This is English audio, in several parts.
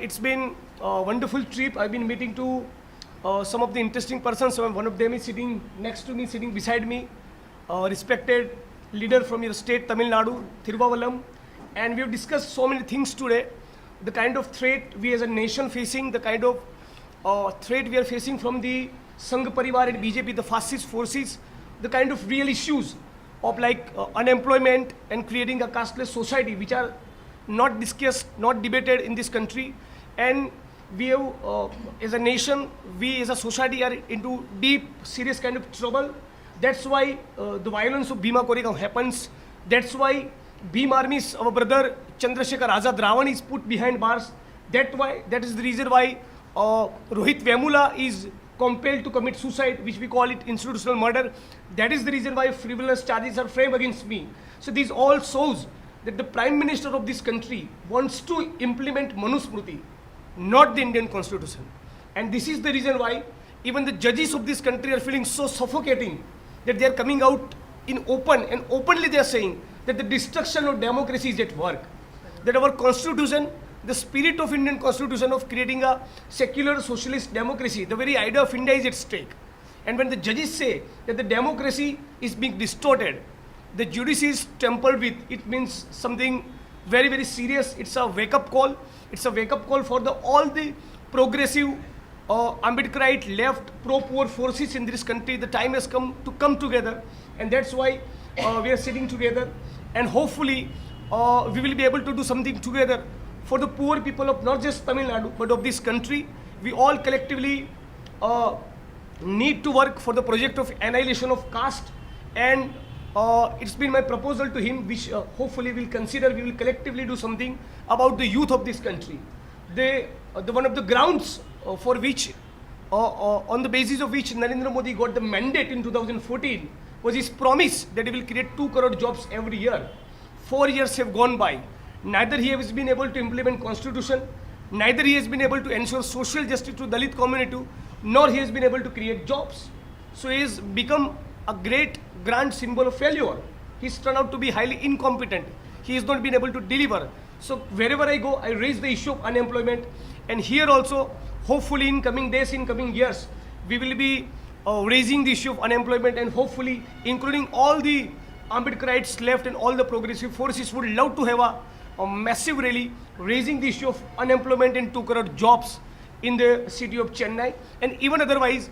It's been a wonderful trip. I've been meeting to some of the interesting persons. So one of them is sitting next to me, sitting beside me, respected leader from your state, Tamil Nadu, Thiruvavallam. And we have discussed so many things today. The kind of threat we as a nation facing, the kind of threat we are facing from the Sangh Parivar and BJP, the fascist forces, the kind of real issues of unemployment and creating a casteless society, which are not discussed, not debated in this country. And we have, as a nation, we as a society are into deep, serious kind of trouble. That's why the violence of Bhima Koregaon happens. That's why Bhim Army's, our brother Chandrasekhar Azad Ravan is put behind bars. That is the reason why Rohit Vemula is compelled to commit suicide, which we call it institutional murder. That is the reason why frivolous charges are framed against me. So this all shows that the Prime Minister of this country wants to implement Manusmriti, not the Indian Constitution. And this is the reason why even the judges of this country are feeling so suffocating that they are coming out in open and openly they are saying that the destruction of democracy is at work. That our Constitution, the spirit of Indian Constitution of creating a secular socialist democracy, the very idea of India is at stake. And when the judges say that the democracy is being distorted, the judiciary is tampered with, it means something very, very serious. It's a wake-up call. It's a wake-up call for all the progressive, Ambedkarite, left, pro-poor forces in this country. The time has come to come together, and that's why we are sitting together. And hopefully, we will be able to do something together for the poor people of not just Tamil Nadu, but of this country. We all collectively need to work for the project of annihilation of caste, and it's been my proposal to him, which hopefully we'll consider. We will collectively do something about the youth of this country. One of the grounds for which, on the basis of which Narendra Modi got the mandate in 2014, was his promise that he will create 2 crore jobs every year. 4 years have gone by. Neither he has been able to implement constitution, neither he has been able to ensure social justice to Dalit community, nor he has been able to create jobs. So he has become a great grand symbol of failure. He's turned out to be highly incompetent. He has not been able to deliver. So wherever I go, I raise the issue of unemployment. And here also, hopefully in coming days, in coming years, we will be raising the issue of unemployment, and hopefully including all the Ambedkarites left and all the progressive forces would love to have a massive rally raising the issue of unemployment and 2 crore jobs in the city of Chennai. And even otherwise,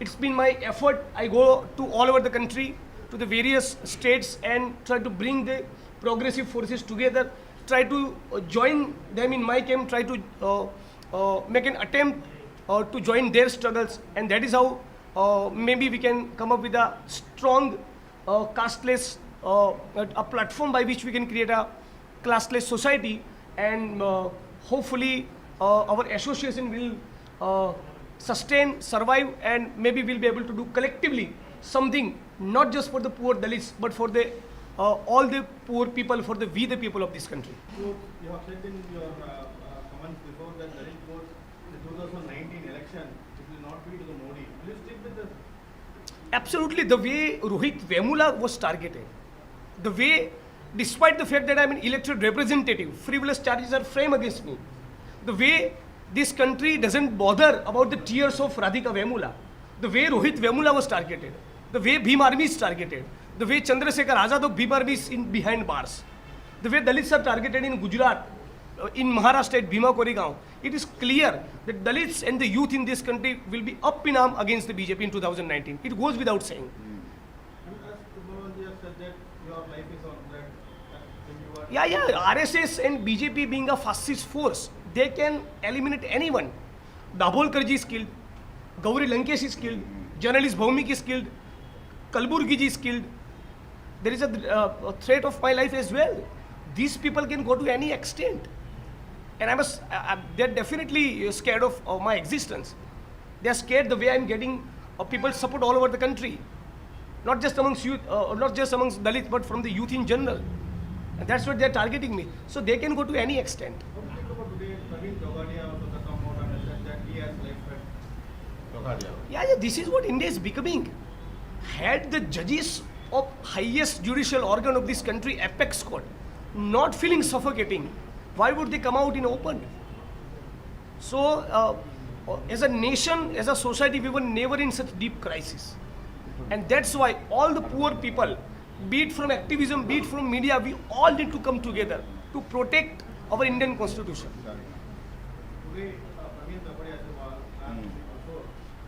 it's been my effort. I go to all over the country, to the various states, and try to bring the progressive forces together, try to join them in my camp, try to make an attempt to join their struggles. And that is how maybe we can come up with a strong casteless, a platform by which we can create a classless society. And hopefully our association will sustain, survive, and maybe we'll be able to do collectively something, not just for the poor Dalits, but for the all the poor people, for the people of this country. You have said in your comments before that Dalit vote in the 2019 election, it will not be to the Modi. Will you stick with this? Absolutely. The way Rohit Vemula was targeted, the way, despite the fact that I'm an elected representative, frivolous charges are framed against me, the way this country doesn't bother about the tears of Radhika Vemula, the way Rohit Vemula was targeted, the way Bhim Army is targeted, the way Chandrasekhar Azad of Bhim Army is behind bars, the way Dalits are targeted in Gujarat, in Maharashtra at Bhima Koregaon, it is clear that Dalits and the youth in this country will be up in arm against the BJP in 2019. It goes without saying. And as Subhamanji has said that your life is on that when you are... Yeah. RSS and BJP being a fascist force, they can eliminate anyone. Dabholkarji is killed, Gauri Lankesh is killed, journalist Bhaumik is killed, Kalburgiji is killed. There is a threat of my life as well. These people can go to any extent. And they're definitely scared of my existence. They're scared the way I'm getting people support all over the country. Not just amongst youth, not just amongst Dalits, but from the youth in general. And that's what they're targeting me. So they can go to any extent. What do you think about today? Praveen Jogadia also come out and said that he has life threat. Yeah, this is what India is becoming. Had the judges of highest judicial organ of this country, Apex Court, not feeling suffocating, why would they come out in open? So, as a nation, as a society, we were never in such deep crisis. And that's why all the poor people, be it from activism, be it from media, we all need to come together to protect our Indian constitution. Today, Praveen Tapadia has also,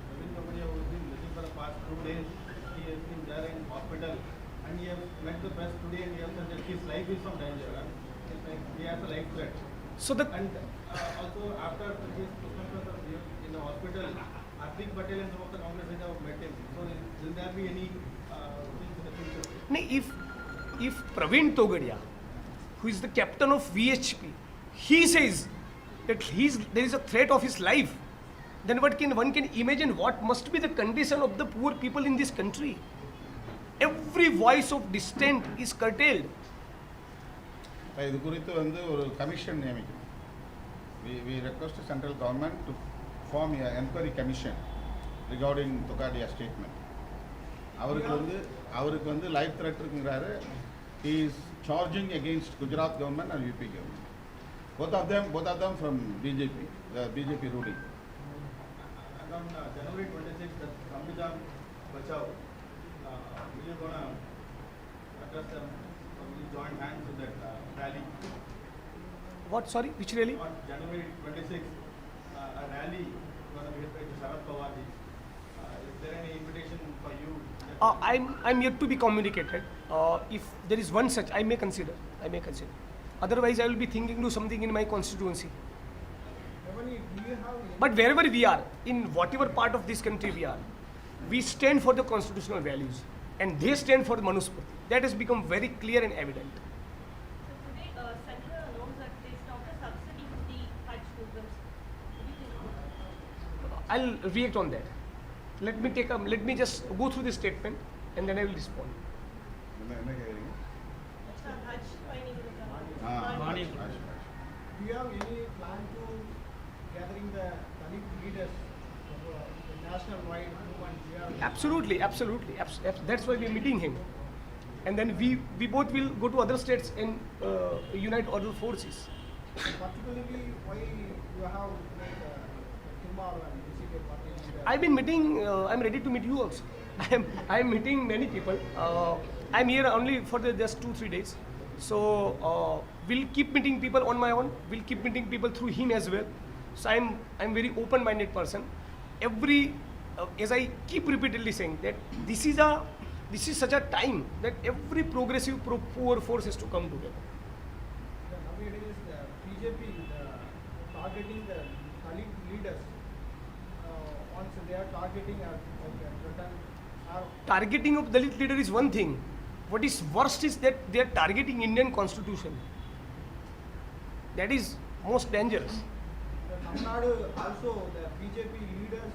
Praveen Tapadia who has been missing for the past 2 days, he has been there in hospital and he has met the press today and he has said that his life is in danger. It's like he has a life threat. So the And also after his conference in the hospital, Hardik Patel and some of the Congress leaders have met him. So will there be any things in the future? no, if Praveen Togadia, who is the captain of VHP, he says that there is a threat of his life, then one can imagine what must be the condition of the poor people in this country. Every voice of dissent is curtailed. இது குறித்து வந்து ஒரு commission நியமிக்கணும். We request the central government to form an enquiry commission regarding Togadia statement. அவருக்கு வந்து life threat இருக்குங்கிறாரு. He is charging against Gujarat government and UP government. Both of them from BJP, the BJP ruling. And on January 26th, the Samvidhan Bachao, will you gonna address them, or will you join hands with that rally? What, sorry, which really? On January 26th, a rally gonna be held by Sharad Pawarji. Is there any invitation for you? I'm yet to be communicated. If there is one such, I may consider. Otherwise, I will be thinking to something in my constituency. But wherever we are, in whatever part of this country we are, we stand for the constitutional values, and they stand for the Manusmriti. That has become very clear and evident. So today, Central announced that they stopped the subsidy to the Hajj programs. What do you think? I'll react on that. Let me just go through this statement, and then I will respond. என்ன கேக்குறீங்க? Hajj finding Do you have any plan to gathering the Dalit leaders for the national-wide movement? Do you have Absolutely. That's why we are meeting him, and then we both will go to other states and unite other forces. particularly why you have like Timar and DCK party leader? I've been meeting. I'm ready to meet you also. I'm meeting many people. I'm here only for just 2-3 days. So we'll keep meeting people on my own. We'll keep meeting people through him as well. So I'm very open-minded person. As I keep repeatedly saying that this is such a time that every progressive poor force has to come together. Nowadays, the BJP targeting the Dalit leaders. Once they are targeting Targeting of Dalit leader is one thing. What is worst is that they are targeting Indian constitution. That is most dangerous. the Tamil Nadu also the BJP leaders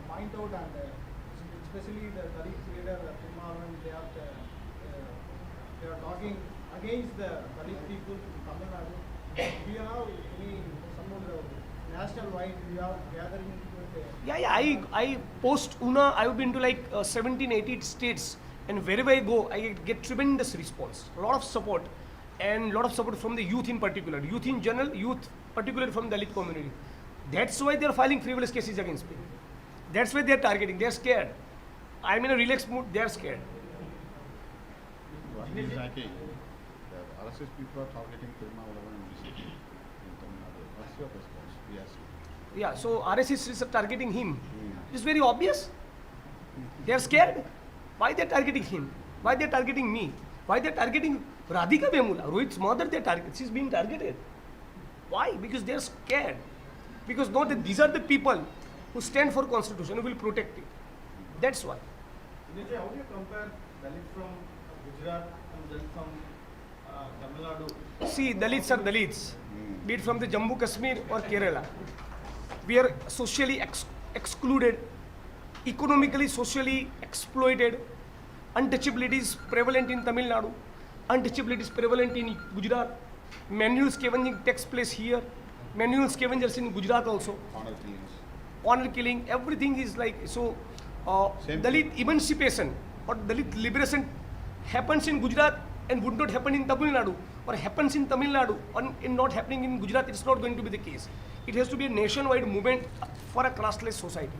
point out and especially the Dalit leader Timar and they are talking against the Dalit people in Tamil Nadu. Do you have any some of the national-wide you have gathering with Yeah. I post UNA. I've been to like 17-18 states, and wherever I go, I get tremendous response. A lot of support, and lot of support from the youth in particular, youth in general, youth particularly from the Dalit community. That's why they are filing frivolous cases against me. That's why they are targeting. They are scared. I'm in a relaxed mood. They are scared. What is happening? The RSS people are targeting Tirumala and BJP in Tamil Nadu. What's your response? We ask you. Yeah. So RSS is targeting him. It's very obvious. They are scared. Why they are targeting him? Why they are targeting me? Why they are targeting Radhika Vemula, Rohit's mother? They are targeted. She's being targeted. Why? Because they are scared. Because these are the people who stand for constitution, who will protect it. That's why. Vinay, how do you compare Dalit from Gujarat and Dalit from Tamil Nadu? See, Dalits are Dalits, be it from the Jammu Kashmir or Kerala. We are socially excluded, economically, socially exploited. Untouchability is prevalent in Tamil Nadu. Untouchability is prevalent in Gujarat. Manual scavenging takes place here. Manual scavengers in Gujarat also. Honor killings. Honor killing, everything is like so. Same Dalit emancipation or Dalit liberation happens in Gujarat and would not happen in Tamil Nadu. or happens in Tamil Nadu and in not happening in Gujarat, it's not going to be the case. It has to be a nationwide movement for a casteless society,